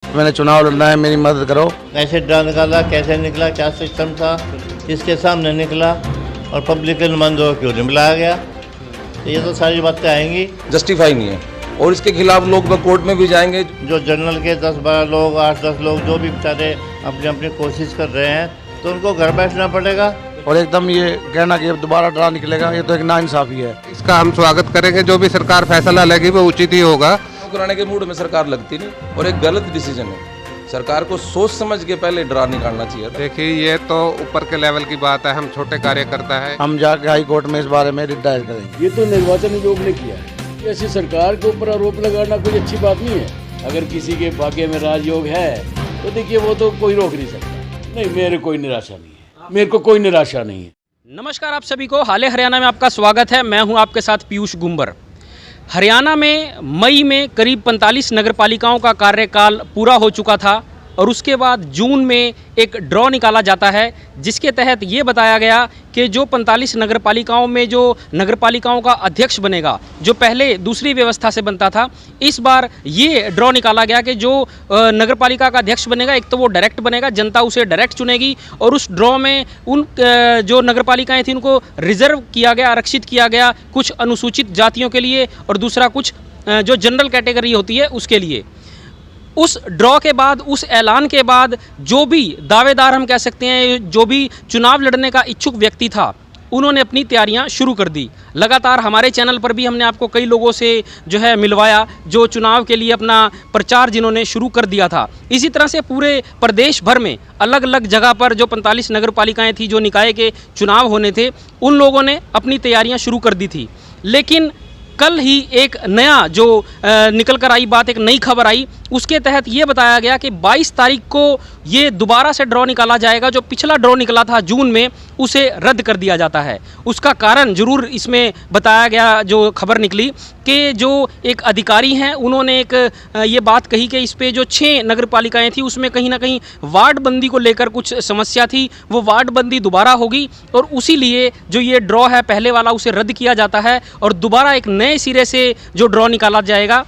मैंने चुनाव लड़ना है, मेरी मदद करो। कैसे ड्रा निकाला, कैसे निकला, क्या सिस्टम था, इसके सामने निकला और पब्लिक के नुमाइंदों को क्यों नहीं बुलाया गया, तो ये तो सारी बातें आएंगी। जस्टिफाई नहीं है और इसके खिलाफ लोग कोर्ट में भी जाएंगे। जो जनरल के 10-12 लोग, 8-10 लोग जो भी बेचारे अपनी अपनी कोशिश कर रहे हैं, तो उनको घर बैठना पड़ेगा। और एकदम ये कहना कि अब दोबारा ड्रा निकलेगा, ये तो एक नाइंसाफी है। इसका हम स्वागत करेंगे, जो भी सरकार फैसला लेगी वो उचित ही होगा। कराने के मूड में सरकार लगती नहीं और एक गलत डिसीजन है। सरकार को सोच समझ के पहले ड्रा निकालना चाहिए। देखिए, ये तो ऊपर के लेवल की बात है, हम छोटे कार्यकर्ता है। हम जाके हाई कोर्ट में इस बारे में रिट दायर करेंगे। ये तो निर्वाचन आयोग ने किया है। ऐसी सरकार के ऊपर आरोप लगाना कोई अच्छी बात नहीं है। अगर किसी के भाग्य में राजयोग है तो देखिए वो तो कोई रोक नहीं सकता। नहीं, मेरे कोई निराशा नहीं है, मेरे को कोई निराशा नहीं है। नमस्कार आप सभी को, हाले हरियाणा में आपका स्वागत है। मैं हूं आपके साथ पीयूष गुंबर। हरियाणा में मई में करीब 45 नगरपालिकाओं का कार्यकाल पूरा हो चुका था और उसके बाद जून में एक ड्रॉ निकाला जाता है, जिसके तहत ये बताया गया कि जो 45 नगरपालिकाओं में जो नगरपालिकाओं का अध्यक्ष बनेगा, जो पहले दूसरी व्यवस्था से बनता था, इस बार ये ड्रॉ निकाला गया कि जो नगरपालिका का अध्यक्ष बनेगा, एक तो वो डायरेक्ट बनेगा, जनता उसे डायरेक्ट चुनेगी और उस ड्रॉ में उन जो नगरपालिकाएं थी उनको रिजर्व किया गया, आरक्षित किया गया, कुछ अनुसूचित जातियों के लिए और दूसरा कुछ जो जनरल कैटेगरी होती है उसके लिए। उस ड्रॉ के बाद, उस ऐलान के बाद जो भी दावेदार हम कह सकते हैं, जो भी चुनाव लड़ने का इच्छुक व्यक्ति था, उन्होंने अपनी तैयारियां शुरू कर दी। लगातार हमारे चैनल पर भी हमने आपको कई लोगों से जो है मिलवाया, जो चुनाव के लिए अपना प्रचार जिन्होंने शुरू कर दिया था। इसी तरह से पूरे प्रदेश भर में अलग अलग जगह पर जो 45 नगरपालिकाएं थी, जो निकाय के चुनाव होने थे, उन लोगों ने अपनी तैयारियां शुरू कर दी थी। लेकिन कल ही एक नया जो निकल कर आई बात, एक नई खबर आई, उसके तहत ये बताया गया कि 22 तारीख को ये दोबारा से ड्रॉ निकाला जाएगा। जो पिछला ड्रॉ निकला था जून में, उसे रद्द कर दिया जाता है। उसका कारण जरूर इसमें बताया गया, जो खबर निकली कि जो एक अधिकारी हैं उन्होंने एक ये बात कही कि इस पे जो 6 नगरपालिकाएं थी उसमें कहीं ना कहीं वार्ड बंदी को लेकर कुछ समस्या थी, वो वार्ड बंदी दोबारा होगी और उसी लिए जो ये ड्रॉ है पहले वाला, उसे रद्द किया जाता है और दोबारा एक नए सिरे से जो ड्रॉ निकाला जाएगा।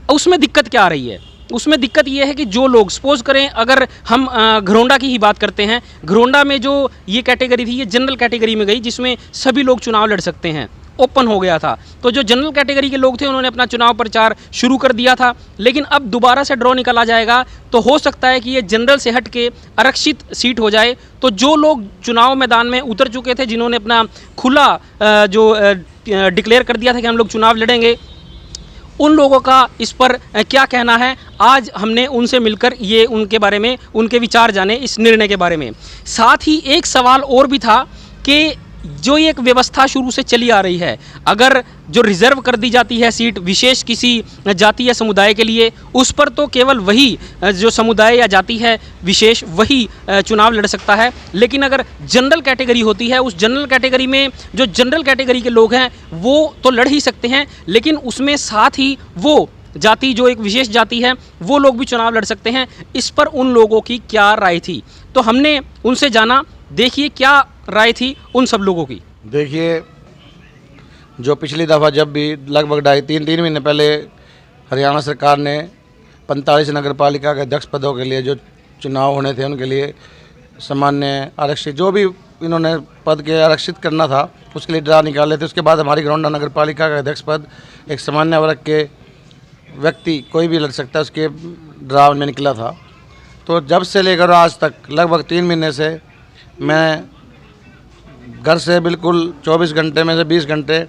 उसमें दिक्कत क्या आ रही है? उसमें दिक्कत ये है कि जो लोग, सपोज करें अगर हम घरोंडा की ही बात करते हैं, घरोंडा में जो ये कैटेगरी थी, ये जनरल कैटेगरी में गई, जिसमें सभी लोग चुनाव लड़ सकते हैं, ओपन हो गया था। तो जो जनरल कैटेगरी के लोग थे उन्होंने अपना चुनाव प्रचार शुरू कर दिया था। लेकिन अब दोबारा से ड्रॉ निकाला जाएगा तो हो सकता है कि ये जनरल से हट के आरक्षित सीट हो जाए। तो जो लोग चुनाव मैदान में उतर चुके थे, जिन्होंने अपना खुला जो डिक्लेयर कर दिया था कि हम लोग चुनाव लड़ेंगे, उन लोगों का इस पर क्या कहना है, आज हमने उनसे मिलकर ये उनके बारे में, उनके विचार जाने इस निर्णय के बारे में। साथ ही एक सवाल और भी था कि जो एक व्यवस्था शुरू से चली आ रही है, अगर जो रिजर्व कर दी जाती है सीट विशेष किसी जाति या समुदाय के लिए, उस पर तो केवल वही जो समुदाय या जाति है विशेष, वही चुनाव लड़ सकता है। लेकिन अगर जनरल कैटेगरी होती है, उस जनरल कैटेगरी में जो जनरल कैटेगरी के लोग हैं वो तो लड़ ही सकते हैं, लेकिन उसमें साथ ही वो जाति, जो एक विशेष जाति है, वो लोग भी चुनाव लड़ सकते हैं। इस पर उन लोगों की क्या राय थी, तो हमने उनसे जाना। देखिए क्या राय थी उन सब लोगों की। देखिए, जो पिछली दफ़ा जब भी लगभग 2.5-3 महीने पहले हरियाणा सरकार ने 45 नगरपालिका के अध्यक्ष पदों के लिए जो चुनाव होने थे, उनके लिए सामान्य आरक्षित जो भी इन्होंने पद के आरक्षित करना था, उसके लिए ड्रा निकाले थे। उसके बाद हमारी घरोंडा नगरपालिका का अध्यक्ष पद एक सामान्य वर्ग के व्यक्ति कोई भी लड़ सकता है, उसके ड्रा में निकला था। तो जब से लेकर आज तक लगभग 3 महीने से मैं घर से बिल्कुल 24 घंटे में से 20 घंटे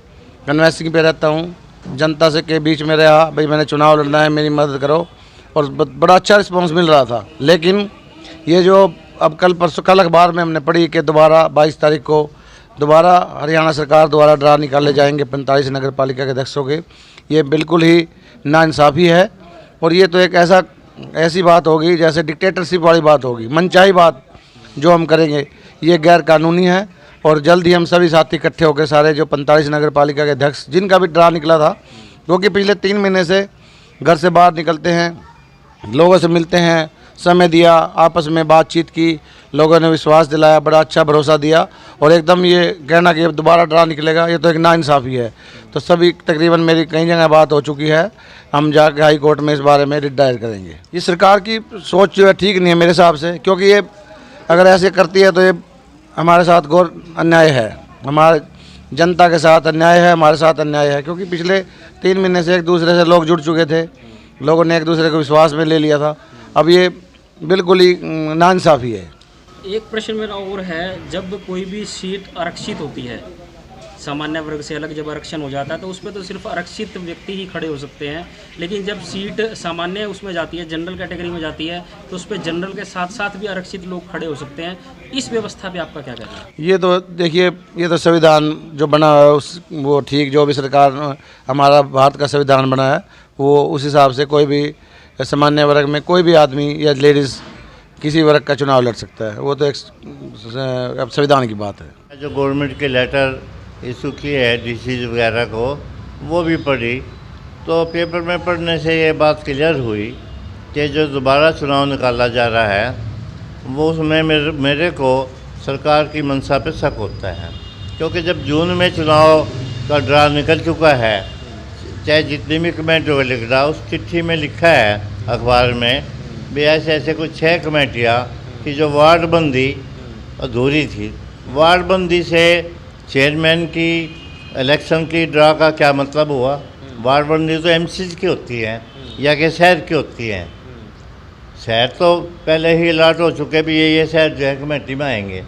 कन्वेंसिंग पे रहता हूँ, जनता से के बीच में रहा, भाई मैंने चुनाव लड़ना है, मेरी मदद करो, और बड़ा अच्छा रिस्पांस मिल रहा था। लेकिन ये जो अब कल अखबार में हमने पढ़ी कि दोबारा 22 तारीख को दोबारा हरियाणा सरकार द्वारा ड्रा निकाले जाएंगे 45 नगरपालिका के अध्यक्षों के, ये बिल्कुल ही नाइंसाफ़ी है। और ये तो एक ऐसी बात होगी जैसे डिक्टेटरशिप वाली बात होगी, मनचाही बात जो हम करेंगे, ये गैर कानूनी है। और जल्द ही हम सभी साथी इकट्ठे होकर सारे जो 45 नगरपालिका के अध्यक्ष, जिनका भी ड्रा निकला था, क्योंकि पिछले 3 महीने से घर से बाहर निकलते हैं, लोगों से मिलते हैं, समय दिया, आपस में बातचीत की, लोगों ने विश्वास दिलाया, बड़ा अच्छा भरोसा दिया। और एकदम ये कहना कि दोबारा ड्रा निकलेगा, ये तो एक नाइंसाफ़ी है। तो सभी तकरीबन मेरी कई जगह बात हो चुकी है, हम जाके हाई कोर्ट में इस बारे में रिट दायर करेंगे। ये सरकार की सोच जो है ठीक नहीं है मेरे हिसाब से, क्योंकि ये अगर ऐसे करती है तो ये हमारे साथ घोर अन्याय है, हमारे जनता के साथ अन्याय है, हमारे साथ अन्याय है। क्योंकि पिछले 3 महीने से एक दूसरे से लोग जुड़ चुके थे, लोगों ने एक दूसरे को विश्वास में ले लिया था। अब ये बिल्कुल ही नाइंसाफ़ी है। एक प्रश्न मेरा और है, जब कोई भी सीट आरक्षित होती है, सामान्य वर्ग से अलग जब आरक्षण हो जाता है तो उस पर तो सिर्फ आरक्षित व्यक्ति ही खड़े हो सकते हैं, लेकिन जब सीट सामान्य उसमें जाती है, जनरल कैटेगरी में जाती है, तो उस पर जनरल के साथ साथ भी आरक्षित लोग खड़े हो सकते हैं। इस व्यवस्था पे आपका क्या कहना है? ये तो देखिए, ये तो संविधान जो बना है उस वो ठीक, जो भी सरकार हमारा भारत का संविधान बना है वो उस हिसाब से कोई भी सामान्य वर्ग में कोई भी आदमी या लेडीज़ किसी वर्ग का चुनाव लड़ सकता है। वो तो एक अब संविधान की बात है। जो गवर्नमेंट के लेटर इशू किए है डीसी वगैरह को, वो भी पढ़ी, तो पेपर में पढ़ने से ये बात क्लियर हुई कि जो दोबारा चुनाव निकाला जा रहा है वो उसमें मेरे को सरकार की मंशा पे शक होता है। क्योंकि जब जून में चुनाव का ड्रा निकल चुका है, चाहे जितनी भी कमेटी को लिख रहा, उस चिट्ठी में लिखा है अखबार में भी ऐसे कुछ 6 कमेटियाँ की जो वार्डबंदी अधूरी थी। वार्डबंदी से चेयरमैन की इलेक्शन की ड्रा का क्या मतलब हुआ? वार्डबंदी तो एमसीज की होती है या कि शहर की होती है। शहर तो पहले ही अलॉट हो चुके भी ये शहर जो है कमेटी में आएंगे।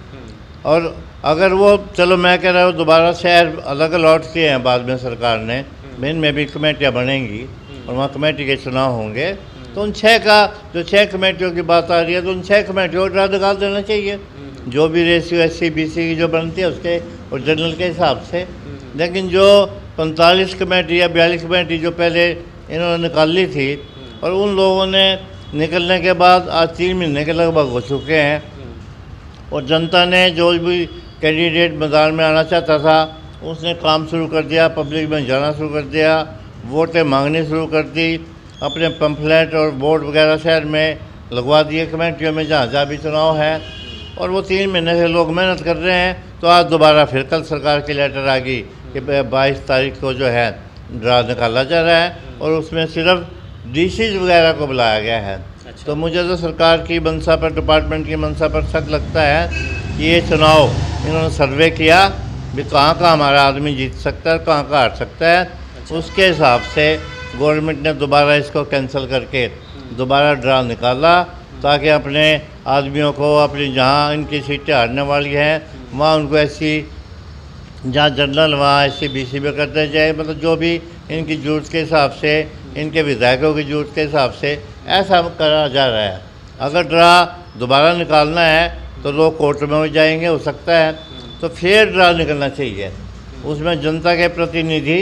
और अगर वो, चलो मैं कह रहा हूँ दोबारा शहर अलग अलॉट किए हैं बाद में सरकार ने, इनमें भी कमेटियाँ बनेंगी और वहाँ कमेटी के चुनाव होंगे, तो उन 6 का जो 6 कमेटियों की बात आ रही है तो उन 6 कमेटियों को ड्रा निकाल देना चाहिए, जो भी रेशियो SC BC की जो बनती है उसके और जनरल के हिसाब से। लेकिन जो 45 कमेटी या 42 कमेटी जो पहले इन्होंने निकाल ली थी, और उन लोगों ने निकलने के बाद आज 3 महीने के लगभग हो चुके हैं, और जनता ने जो भी कैंडिडेट मैदान में आना चाहता था उसने काम शुरू कर दिया, पब्लिक में जाना शुरू कर दिया, वोटें मांगनी शुरू कर दी, अपने पम्फलेट और बोर्ड वगैरह शहर में लगवा दिए कमेटियों में जहाँ जहाँ भी चुनाव है। और वो 3 महीने से लोग मेहनत कर रहे हैं, तो आज दोबारा फिर कल सरकार की लेटर आ गई कि 22 तारीख को जो है ड्रा निकाला जा रहा है और उसमें सिर्फ डीसीज वगैरह को बुलाया गया है। तो मुझे तो सरकार की मंशा पर, डिपार्टमेंट की मंशा पर शक लगता है कि ये चुनाव इन्होंने सर्वे किया भी कहाँ कहाँ हमारा आदमी जीत सकता है, कहाँ कहाँ हार सकता है, उसके हिसाब से गवर्नमेंट ने दोबारा इसको कैंसिल करके दोबारा ड्रा निकाला, ताकि अपने आदमियों को अपनी जहाँ इनकी सीटें हारने वाली हैं वहाँ उनको ऐसी, जहाँ जनरल वहाँ SC BC में करते जाए, मतलब जो भी इनकी जरूरत के हिसाब से, इनके विधायकों की जरूरत के हिसाब से ऐसा करा जा रहा है। अगर ड्रा दोबारा निकालना है तो लोग कोर्ट में भी जाएंगे, हो सकता है, तो फिर ड्रा निकलना चाहिए। उसमें जनता के प्रतिनिधि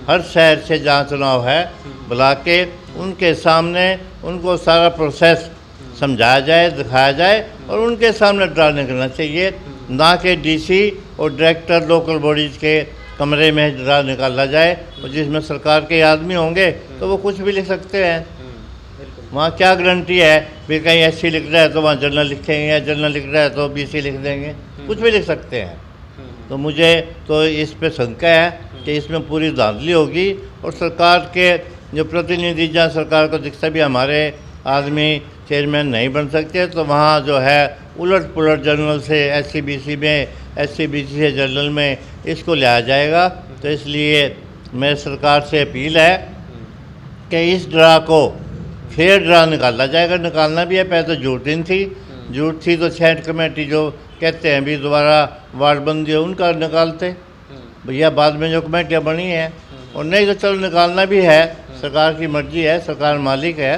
हर शहर से जहाँ चुनाव है बुला के उनके सामने उनको सारा प्रोसेस समझाया जाए, दिखाया जाए और उनके सामने ड्रा निकलना चाहिए, ना कि DC और डायरेक्टर लोकल बॉडीज़ के कमरे में ड्रा निकाला जाए और जिसमें सरकार के आदमी होंगे तो वो कुछ भी लिख सकते हैं। वहाँ क्या गारंटी है भी कहीं SC लिख रहा है तो वहाँ जनरल लिखेंगे, या जनरल लिख रहा है तो BC लिख देंगे, कुछ भी लिख सकते हैं। तो मुझे तो इस पे शंका है कि इसमें पूरी धांधली होगी और सरकार के जो प्रतिनिधि, जहाँ सरकार को दिखता भी हमारे आदमी चेयरमैन नहीं बन सकते, तो वहाँ जो है उलट पुलट जनरल से SC BC में, SC BC से जनरल में इसको लाया जाएगा। तो इसलिए मेरी सरकार से अपील है कि इस ड्रा को फिर ड्रा निकाला जाएगा। निकालना भी है, पहले तो जरूरत थी तो 6 कमेटी जो कहते हैं भी दोबारा वार्डबंदी है उनका निकालते भैया, बाद में जो कमेटियाँ बनी हैं, और नहीं तो चलो निकालना भी है, सरकार की मर्जी है, सरकार मालिक है,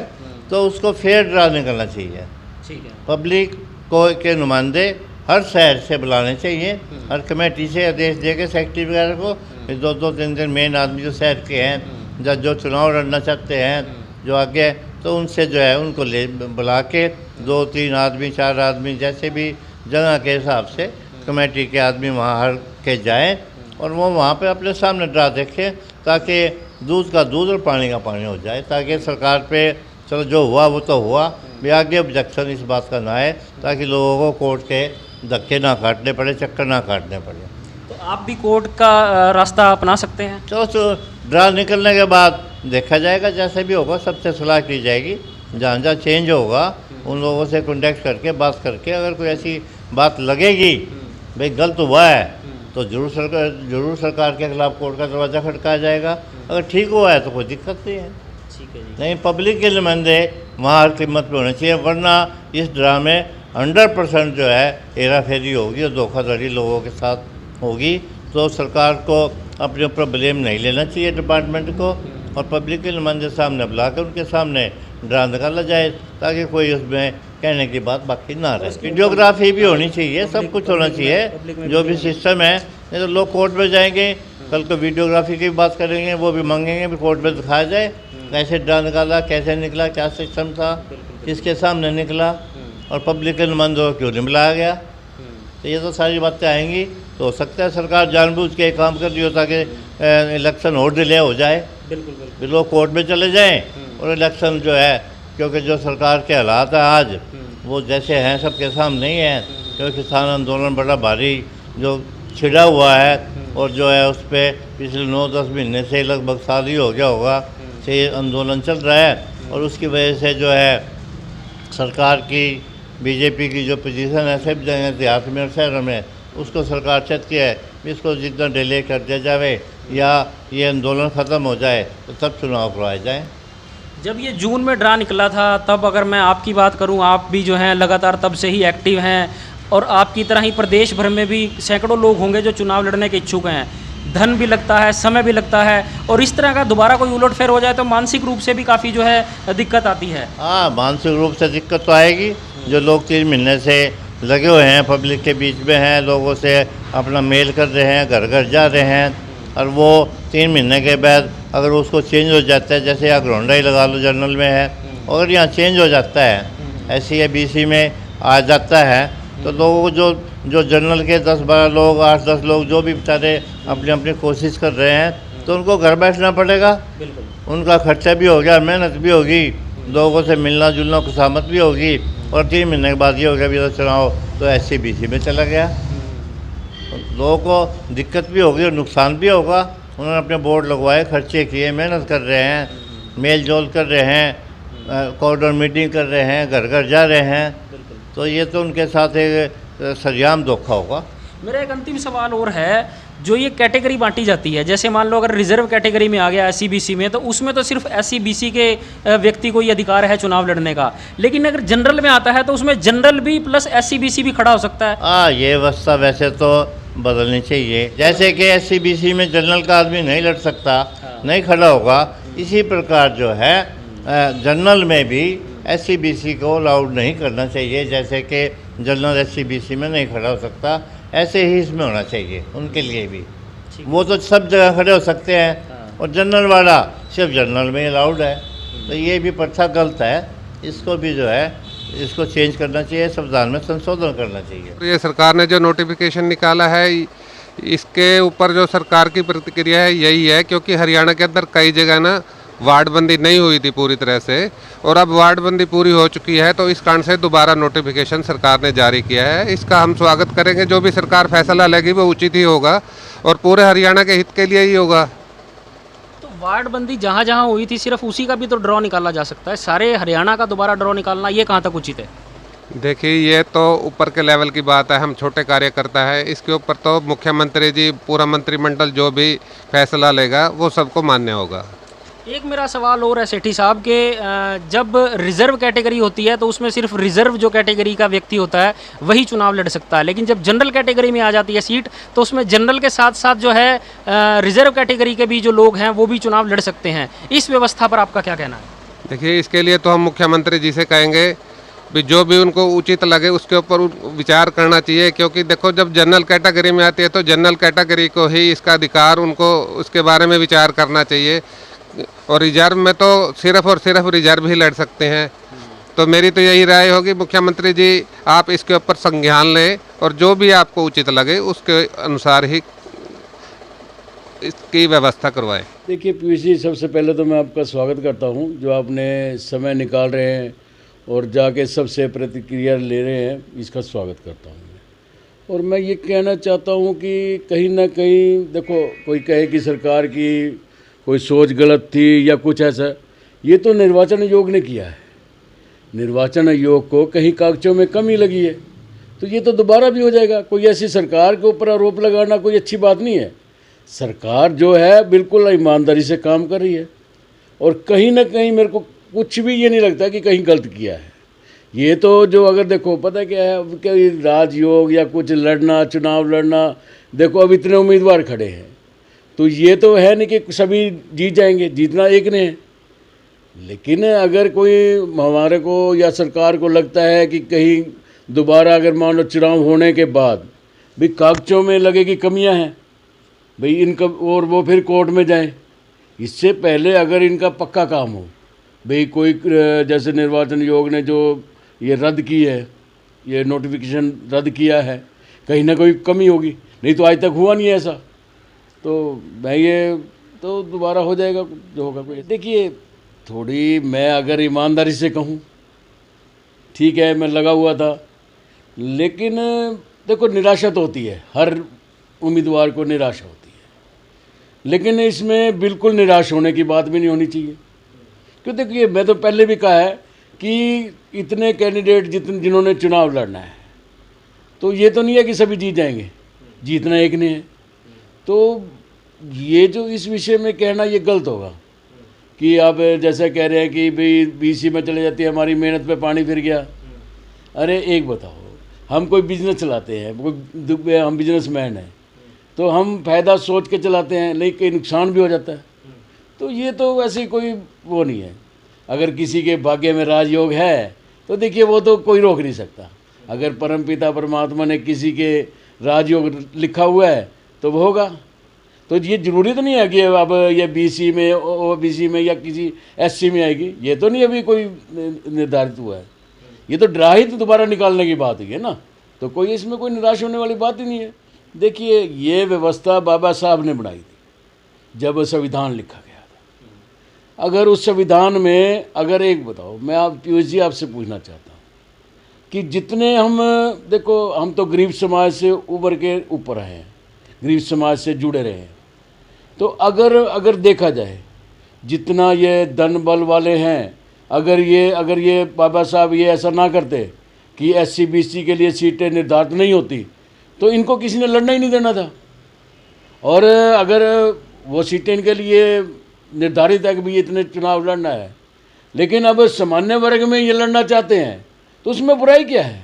तो उसको फेयर ड्रा निकलना चाहिए। ठीक है। पब्लिक को के नुमाइंदे हर शहर से बुलाने चाहिए, हर कमेटी से आदेश दे के सेक्रेटरी वगैरह को, 2-2, 3-3 मेन आदमी जो शहर के हैं, जो चुनाव लड़ना चाहते हैं, जो आगे, तो उनसे जो है उनको ले बुला के 2-3 आदमी, 4 आदमी, जैसे भी जगह के हिसाब से कमेटी के आदमी वहाँ हर के जाएँ और वो वहाँ पे अपने सामने ड्रा देखें, ताकि दूध का दूध और पानी का पानी हो जाए, ताकि सरकार पे चलो जो हुआ वो तो हुआ, भी आगे ऑब्जेक्शन इस बात का ना आए, ताकि लोगों को कोर्ट के धक्के ना काटने पड़े, चक्कर ना काटने पड़े। तो आप भी कोर्ट का रास्ता अपना सकते हैं? तो ड्रा निकलने के बाद देखा जाएगा, जैसे भी होगा सबसे सलाह की जाएगी, जहाँ जहाँ चेंज होगा उन लोगों से कॉन्टेक्ट करके बात करके, अगर कोई ऐसी बात लगेगी भाई गलत हुआ है तो जरूर सरकार के खिलाफ कोर्ट का दरवाज़ा खटकाया जाएगा। अगर ठीक हुआ है तो कोई दिक्कत नहीं है। ठीक है जी। नहीं, पब्लिक के नुमाइंदे वहाँ हर कीमत पे होने चाहिए, वरना इस ड्रा में 100% जो है हेरा फेरी होगी और धोखाधड़ी लोगों के साथ होगी। तो सरकार को अपने ऊपर ब्लेम नहीं लेना चाहिए डिपार्टमेंट को, और पब्लिक के नुमाइंदे सामने बुलाकर उनके सामने ड्रा निकाला जाए, ताकि कोई उसमें कहने की बात बाकी ना रहे। वीडियोग्राफी भी होनी चाहिए, सब कुछ होना चाहिए, जो भी सिस्टम है। नहीं तो लोग कोर्ट में जाएंगे, कल को वीडियोग्राफी की बात करेंगे, वो भी मांगेंगे भी कोर्ट में दिखाया जाए कैसे ड्रा निकाला, कैसे निकला, क्या सिस्टम था, किसके सामने निकला, और पब्लिक के नुमाइंदों को क्यों नहीं बुलाया गया। तो ये तो सारी बातें आएंगी। तो हो सकता है सरकार जानबूझ के काम कर रही हो ताकि इलेक्शन और डिले हो जाए, बिल्कुल लोग कोर्ट में चले जाएं और इलेक्शन जो है, क्योंकि जो सरकार के हालात हैं आज वो जैसे हैं सबके सामने ही हैं, क्योंकि किसान आंदोलन बड़ा भारी जो छिड़ा हुआ है, और जो है उस पर पिछले 9-10 महीने से लगभग साल ही हो गया होगा से ये आंदोलन चल रहा है, और उसकी वजह से जो है सरकार की बीजेपी की जो पोजीशन है सब जगह देहात में और शहरों में, उसको सरकार चाहती है इसको जितना डिले कर दिया जाए या ये आंदोलन ख़त्म हो जाए तो तब चुनाव करवाए जाए। जब ये जून में ड्रा निकला था तब अगर मैं आपकी बात करूं, आप भी जो हैं लगातार तब से ही एक्टिव हैं, और आपकी तरह ही प्रदेश भर में भी सैकड़ों लोग होंगे जो चुनाव लड़ने के इच्छुक हैं। धन भी लगता है, समय भी लगता है, और इस तरह का दोबारा कोई उलटफेर हो जाए तो मानसिक रूप से भी काफ़ी जो है दिक्कत आती है। हाँ, मानसिक रूप से दिक्कत तो आएगी। जो लोग 3 महीने से लगे हुए हैं, पब्लिक के बीच में हैं, लोगों से अपना मेल कर रहे हैं, घर घर जा रहे हैं, और वो 3 महीने के बाद अगर उसको चेंज हो जाता है, जैसे यहाँ घरोंडा ही लगा लो जनरल में है, अगर यहाँ चेंज हो जाता है ऐसी या BC में आ जाता है, तो लोगों को जो जनरल के 10-12 लोग, 8-10 लोग जो भी बेचारे अपनी अपनी कोशिश कर रहे हैं, तो उनको घर बैठना पड़ेगा। उनका खर्चा भी हो गया, मेहनत भी होगी, लोगों से मिलना जुलना खुशामद भी होगी, और 3 महीने के बाद ये हो गया भी तो चुनाव तो SC BC में चला गया। लोगों को दिक्कत भी होगी और नुकसान भी होगा। उन्होंने अपने बोर्ड लगवाए, खर्चे किए, मेहनत कर रहे हैं, मेल जोल कर रहे हैं, कॉरिडोर मीटिंग कर रहे हैं, घर घर जा रहे हैं, तो ये तो उनके साथ एक सरेआम धोखा होगा। मेरा एक अंतिम सवाल और है, जो ये कैटेगरी बांटी जाती है, जैसे मान लो अगर रिजर्व कैटेगरी में आ गया SC BC में, तो उसमें तो सिर्फ SC BC के व्यक्ति को ही अधिकार है चुनाव लड़ने का, लेकिन अगर जनरल में आता है तो उसमें जनरल भी प्लस SC BC भी खड़ा हो सकता है। हाँ, ये व्यवस्था वैसे तो बदलनी चाहिए। जैसे कि SC BC में जनरल का आदमी नहीं लड़ सकता, नहीं खड़ा होगा, इसी प्रकार जो है जनरल में भी SC BC को अलाउड नहीं करना चाहिए। जैसे कि जनरल SC BC में नहीं खड़ा हो सकता, ऐसे ही इसमें होना चाहिए उनके लिए भी। वो तो सब जगह खड़े हो सकते हैं, और जनरल वाला सिर्फ जनरल में अलाउड है, तो ये भी प्रथा गलत है। इसको भी जो है इसको चेंज करना चाहिए, संविधान में संशोधन करना चाहिए। ये सरकार ने जो नोटिफिकेशन निकाला है, इसके ऊपर जो सरकार की प्रतिक्रिया है यही है, क्योंकि हरियाणा के अंदर कई जगह ना वार्डबंदी नहीं हुई थी पूरी तरह से, और अब वार्डबंदी पूरी हो चुकी है, तो इस कारण से दोबारा नोटिफिकेशन सरकार ने जारी किया है। इसका हम स्वागत करेंगे। जो भी सरकार फैसला लेगी वो उचित ही होगा और पूरे हरियाणा के हित के लिए ही होगा। तो वार्डबंदी जहाँ जहाँ हुई थी सिर्फ उसी का भी तो ड्रॉ निकाला जा सकता है, सारे हरियाणा का दोबारा ड्रॉ निकालना ये कहाँ तक उचित है? देखिए, ये तो ऊपर के लेवल की बात है, हम छोटे कार्यकर्ता है, इसके ऊपर तो मुख्यमंत्री जी, पूरा मंत्रिमंडल जो भी फैसला लेगा वो सबको मान्य होगा। एक मेरा सवाल और है सेठी साहब के, जब रिजर्व कैटेगरी होती है तो उसमें सिर्फ रिजर्व जो कैटेगरी का व्यक्ति होता है वही चुनाव लड़ सकता है, लेकिन जब जनरल कैटेगरी में आ जाती है सीट तो उसमें जनरल के साथ साथ जो है रिजर्व कैटेगरी के भी जो लोग हैं वो भी चुनाव लड़ सकते हैं। इस व्यवस्था पर आपका क्या कहना है? देखिए, इसके लिए तो हम मुख्यमंत्री जी से कहेंगे भी जो भी उनको उचित लगे उसके ऊपर विचार करना चाहिए, क्योंकि देखो जब जनरल कैटेगरी में आती है तो जनरल कैटेगरी को ही इसका अधिकार, उनको उसके बारे में विचार करना चाहिए, और रिजर्व में तो सिर्फ और सिर्फ रिजर्व ही लड़ सकते हैं। तो मेरी तो यही राय होगी, मुख्यमंत्री जी आप इसके ऊपर संज्ञान लें और जो भी आपको उचित लगे उसके अनुसार ही इसकी व्यवस्था करवाएं। देखिए पीयूष जी, सबसे पहले तो मैं आपका स्वागत करता हूं, जो आपने समय निकाल रहे हैं और जाके सबसे प्रतिक्रिया ले रहे हैं, इसका स्वागत करता हूँ मैं। और मैं ये कहना चाहता हूँ कि कहीं ना कहीं देखो, कोई कहे कि सरकार की कोई सोच गलत थी या कुछ ऐसा, ये तो निर्वाचन आयोग ने किया है। निर्वाचन आयोग को कहीं कागजों में कमी लगी है, तो ये तो दोबारा भी हो जाएगा। कोई ऐसी सरकार के ऊपर आरोप लगाना कोई अच्छी बात नहीं है। सरकार जो है बिल्कुल ईमानदारी से काम कर रही है, और कहीं ना कहीं मेरे को कुछ भी ये नहीं लगता कि कहीं गलत किया है। ये तो जो अगर देखो, पता क्या है, अब क्या राजयोग या कुछ लड़ना, चुनाव लड़ना, देखो अब इतने उम्मीदवार खड़े हैं, तो ये तो है नहीं कि सभी जीत जाएंगे, जीतना एक ने है। लेकिन अगर कोई हमारे को या सरकार को लगता है कि कहीं दोबारा अगर मान लो चुनाव होने के बाद भी कागजों में लगे कि कमियां हैं भाई इनका, और वो फिर कोर्ट में जाएं, इससे पहले अगर इनका पक्का काम हो भाई, कोई जैसे निर्वाचन आयोग ने जो ये रद्द की है, ये नोटिफिकेशन रद्द किया है, कहीं ना कोई कमी होगी, नहीं तो आज तक हुआ नहीं है ऐसा। तो मैं ये तो दोबारा हो जाएगा जो होगा। कोई देखिए, थोड़ी मैं अगर ईमानदारी से कहूँ, ठीक है मैं लगा हुआ था, लेकिन देखो निराशा तो होती है, हर उम्मीदवार को निराशा होती है, लेकिन इसमें बिल्कुल निराश होने की बात भी नहीं होनी चाहिए। क्यों, देखिए मैं तो पहले भी कहा है कि इतने कैंडिडेट जिन्होंने चुनाव लड़ना है, तो ये तो नहीं है कि सभी जीत जाएंगे, जीतना एक ने है। तो ये जो इस विषय में कहना ये गलत होगा कि आप जैसा कह रहे हैं कि भाई बीसी में चले जाती है, हमारी मेहनत पे पानी फिर गया। अरे एक बताओ, हम कोई बिजनेस चलाते हैं, कोई हम बिजनेसमैन हैं, तो हम फ़ायदा सोच के चलाते हैं, लेकिन कई नुकसान भी हो जाता है। तो ये तो वैसे कोई वो नहीं है। अगर किसी के भाग्य में राजयोग है तो देखिए वो तो कोई रोक नहीं सकता। अगर परमपिता परमात्मा ने किसी के राजयोग लिखा हुआ है तो वो होगा। तो ये ज़रूरी तो नहीं है कि अब ये बीसी में, ओबीसी में या किसी एससी में आएगी, ये तो नहीं अभी कोई निर्धारित हुआ है। ये तो ड्रा ही तो दोबारा निकालने की बात है ना, तो कोई इसमें कोई निराश होने वाली बात ही नहीं है। देखिए ये व्यवस्था बाबा साहब ने बनाई थी जब संविधान लिखा गया था। अगर उस संविधान में, अगर एक बताओ, मैं आप पीयूष जी आपसे पूछना चाहता हूँ कि जितने हम देखो, हम तो गरीब समाज से उभर के ऊपर आए हैं, गरीब समाज से जुड़े रहे हैं, तो अगर देखा जाए जितना ये धन बल वाले हैं, अगर ये बाबा साहब ये ऐसा ना करते कि एससी बीसी के लिए सीटें निर्धारित नहीं होती, तो इनको किसी ने लड़ना ही नहीं देना था। और अगर वो सीटें इनके लिए निर्धारित है कि भाई इतने चुनाव लड़ना है, लेकिन अब सामान्य वर्ग में ये लड़ना चाहते हैं, तो उसमें बुराई क्या है?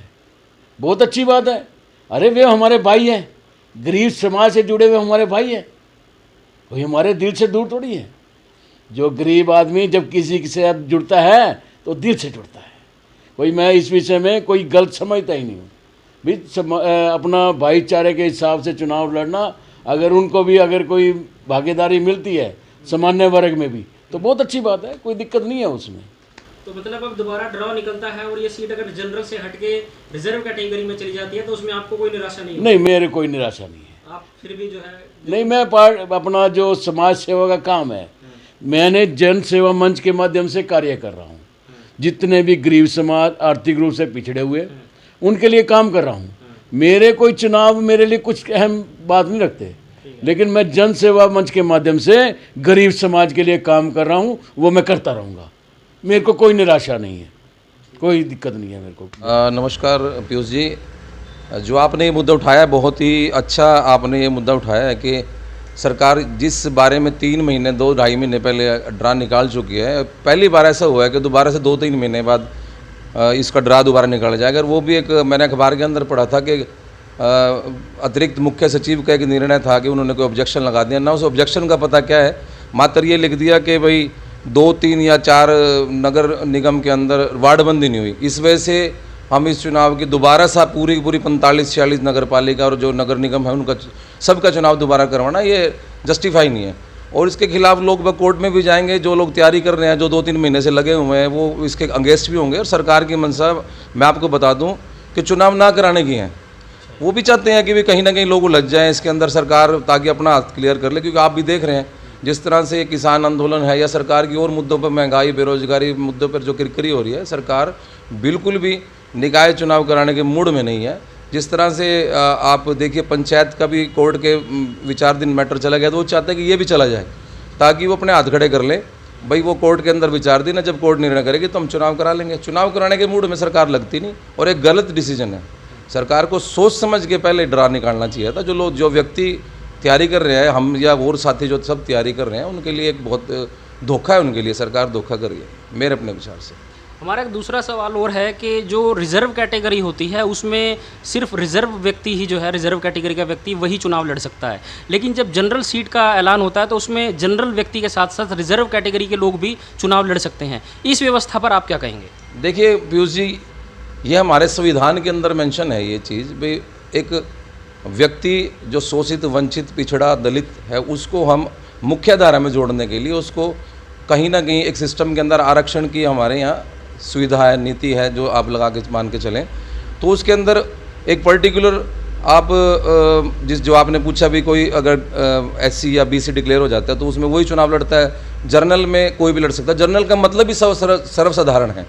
बहुत अच्छी बात है। अरे वे हमारे भाई हैं, गरीब समाज से जुड़े हुए हमारे भाई हैं, कोई हमारे दिल से दूर थोड़ी है। जो गरीब आदमी जब किसी के साथ जुड़ता है तो दिल से जुड़ता है। कोई, मैं इस विषय में कोई गलत समझता ही नहीं हूँ भाई। अपना भाईचारे के हिसाब से चुनाव लड़ना, अगर उनको भी अगर कोई भागीदारी मिलती है सामान्य वर्ग में भी, तो बहुत अच्छी बात है, कोई दिक्कत नहीं है उसमें। तो मतलब अब दोबारा ड्रॉ निकलता है और ये सीट अगर जनरल से हटके रिजर्व कैटेगरी में चली जाती है तो उसमें आपको कोई निराशा नहीं? नहीं, मेरे कोई निराशा नहीं है। आप फिर भी जो है नहीं, मैं अपना जो समाज सेवा का काम है, मैंने जन सेवा मंच के माध्यम से कार्य कर रहा हूँ। जितने भी गरीब समाज, आर्थिक रूप से पिछड़े हुए, उनके लिए काम कर रहा हूँ। मेरे कोई चुनाव मेरे लिए कुछ अहम बात नहीं रखते, लेकिन मैं जन सेवा मंच के माध्यम से गरीब समाज के लिए काम कर रहा हूँ, वो मैं करता रहूँगा। मेरे को कोई निराशा नहीं है, कोई दिक्कत नहीं है मेरे को। नमस्कार पीयूष जी, जो आपने ये मुद्दा उठाया बहुत ही अच्छा आपने ये मुद्दा उठाया है कि सरकार जिस बारे में 3 महीने 2-2.5 महीने पहले ड्रा निकाल चुकी है, पहली बार ऐसा हुआ है कि दोबारा से 2-3 महीने बाद इसका ड्रा दोबारा निकाला जाए। अगर वो भी एक मैंने अखबार के अंदर पढ़ा था कि अतिरिक्त मुख्य सचिव का एक निर्णय था कि उन्होंने कोई ऑब्जेक्शन लगा दिया ना, उस ऑब्जेक्शन का पता क्या है, मात्र ये लिख दिया कि भाई 2, 3 या 4 नगर निगम के अंदर वार्डबंदी नहीं हुई, इस वजह से हम इस चुनाव की दोबारा सा पूरी 45-46 नगर पालिका और जो नगर निगम है उनका सबका चुनाव दोबारा करवाना ये जस्टिफाई नहीं है। और इसके खिलाफ लोग वह कोर्ट में भी जाएंगे, जो लोग तैयारी कर रहे हैं, जो 2-3 महीने से लगे हुए हैं, वो इसके अगेंस्ट भी होंगे। और सरकार की मंशा मैं आपको बता दूं कि चुनाव ना कराने की है। वो भी चाहते हैं कि भी कहीं ना कहीं लोग उलझ जाएँ इसके अंदर सरकार, ताकि अपना हाथ क्लियर कर ले। क्योंकि आप भी देख रहे हैं जिस तरह से किसान आंदोलन है या सरकार की और मुद्दों पर, महंगाई बेरोजगारी मुद्दों पर जो किरकिरी हो रही है, सरकार बिल्कुल भी निकाय चुनाव कराने के मूड में नहीं है। जिस तरह से आप देखिए पंचायत का भी कोर्ट के विचाराधीन मैटर चला गया, तो वो चाहते हैं कि ये भी चला जाए ताकि वो अपने हाथ खड़े कर लें, भाई वो कोर्ट के अंदर विचाराधीन है, जब कोर्ट निर्णय करेगी तो हम चुनाव करा लेंगे। चुनाव कराने के मूड में सरकार लगती नहीं और एक गलत डिसीजन है। सरकार को सोच समझ के पहले ड्रा निकालना चाहिए था। जो व्यक्ति तैयारी कर रहे हैं, हम या और साथी जो सब तैयारी कर रहे हैं, उनके लिए एक बहुत धोखा है, उनके लिए सरकार धोखा कर रही है मेरे अपने विचार से। हमारा एक दूसरा सवाल और है कि जो रिजर्व कैटेगरी होती है उसमें सिर्फ रिजर्व व्यक्ति ही, जो है रिजर्व कैटेगरी का व्यक्ति, वही चुनाव लड़ सकता है, लेकिन जब जनरल सीट का ऐलान होता है तो उसमें जनरल व्यक्ति के साथ साथ रिजर्व कैटेगरी के लोग भी चुनाव लड़ सकते हैं। इस व्यवस्था पर आप क्या कहेंगे? देखिए पीयूष जी, ये हमारे संविधान के अंदर मेंशन है ये चीज़, भाई एक व्यक्ति जो शोषित, वंचित, पिछड़ा, दलित है, उसको हम मुख्य धारा में जोड़ने के लिए उसको कहीं ना कहीं एक सिस्टम के अंदर आरक्षण की हमारे यहाँ सुविधा है, नीति है, जो आप लगा के मान के चलें, तो उसके अंदर एक पर्टिकुलर आप जो आपने पूछा भी, कोई अगर एससी या बीसी डिक्लेयर हो जाता है तो उसमें वही चुनाव लड़ता है। जर्नल में कोई भी लड़ सकता है। जर्नल का मतलब ही सर्वसाधारण है।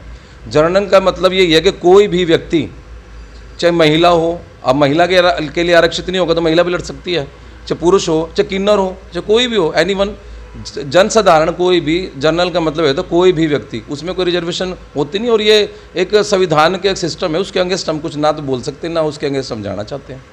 जर्नल का मतलब यही है कि कोई भी व्यक्ति, चाहे महिला हो, अब महिला के लिए आरक्षित नहीं होगा तो महिला भी लड़ सकती है, चाहे पुरुष हो, चाहे किन्नर हो, चाहे कोई भी हो, एनीवन, जनसाधारण कोई भी। जनरल का मतलब है तो कोई भी व्यक्ति, उसमें कोई रिजर्वेशन होती नहीं। और ये एक संविधान के एक सिस्टम है, उसके अगेंस्ट हम कुछ ना तो बोल सकते ना उसके अगेंस्ट समझाना चाहते हैं।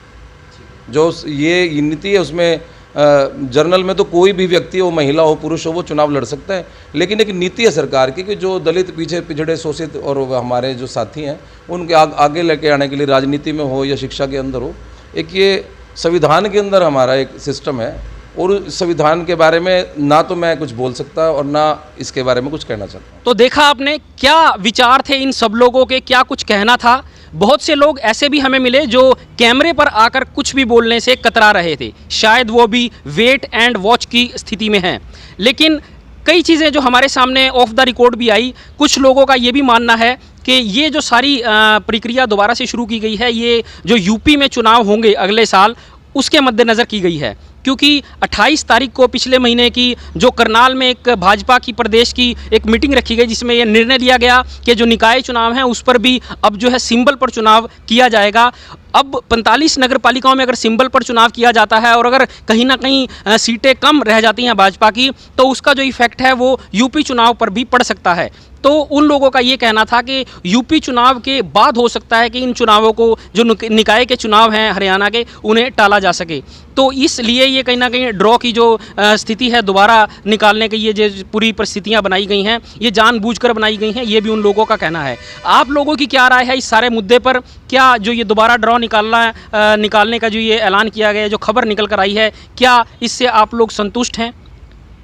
जो ये नीति है उसमें जनरल में तो कोई भी व्यक्ति हो, महिला हो, पुरुष हो, वो चुनाव लड़ सकता है, लेकिन एक नीति है सरकार की कि जो दलित, पिछड़े, शोषित और हमारे जो साथी हैं उनके आगे लेके आने के लिए, राजनीति में हो या शिक्षा के अंदर हो, एक ये संविधान के अंदर हमारा एक सिस्टम है। और संविधान के बारे में ना तो मैं कुछ बोल सकता और ना इसके बारे में कुछ कहना चाहता। तो देखा आपने क्या विचार थे इन सब लोगों के, क्या कुछ कहना था। बहुत से लोग ऐसे भी हमें मिले जो कैमरे पर आकर कुछ भी बोलने से कतरा रहे थे, शायद वो भी वेट एंड वॉच की स्थिति में हैं। लेकिन कई चीज़ें जो हमारे सामने ऑफ द रिकॉर्ड भी आई, कुछ लोगों का ये भी मानना है कि ये जो सारी प्रक्रिया दोबारा से शुरू की गई है, ये जो यूपी में चुनाव होंगे अगले साल, उसके मद्देनज़र की गई है। क्योंकि 28 तारीख को पिछले महीने की जो करनाल में एक भाजपा की प्रदेश की एक मीटिंग रखी गई, जिसमें यह निर्णय लिया गया कि जो निकाय चुनाव हैं उस पर भी अब जो है सिंबल पर चुनाव किया जाएगा। अब 45 नगर पालिकाओं में अगर सिंबल पर चुनाव किया जाता है और अगर कहीं ना कहीं सीटें कम रह जाती हैं भाजपा की, तो उसका जो इफेक्ट है वो यूपी चुनाव पर भी पड़ सकता है। तो उन लोगों का ये कहना था कि यूपी चुनाव के बाद हो सकता है कि इन चुनावों को, जो निकाय के चुनाव हैं हरियाणा के, उन्हें टाला जा सके। तो इसलिए ये कहीं ना कहीं ड्रॉ की जो स्थिति है दोबारा निकालने की ये जो पूरी परिस्थितियां बनाई गई हैं, ये जानबूझकर बनाई गई हैं, ये भी उन लोगों का कहना है। आप लोगों की क्या राय है इस सारे मुद्दे पर? क्या जो ये दोबारा ड्रॉ निकालने का जो ये ऐलान किया गया, जो खबर निकल कर आई है, क्या इससे आप लोग संतुष्ट हैं?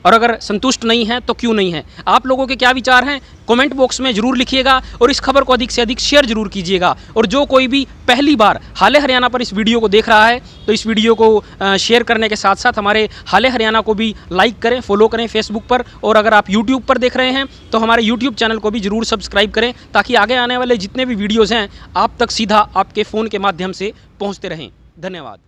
और अगर संतुष्ट नहीं हैं तो क्यों नहीं हैं? आप लोगों के क्या विचार हैं कमेंट बॉक्स में ज़रूर लिखिएगा और इस खबर को अधिक से अधिक शेयर जरूर कीजिएगा। और जो कोई भी पहली बार हाले हरियाणा पर इस वीडियो को देख रहा है तो इस वीडियो को शेयर करने के साथ साथ हमारे हाले हरियाणा को भी लाइक करें, फॉलो करें फेसबुक पर। और अगर आप यूट्यूब पर देख रहे हैं तो हमारे यूट्यूब चैनल को भी ज़रूर सब्सक्राइब करें, ताकि आगे आने वाले जितने भी वीडियोज़ हैं आप तक सीधा आपके फ़ोन के माध्यम से पहुँचते रहें। धन्यवाद।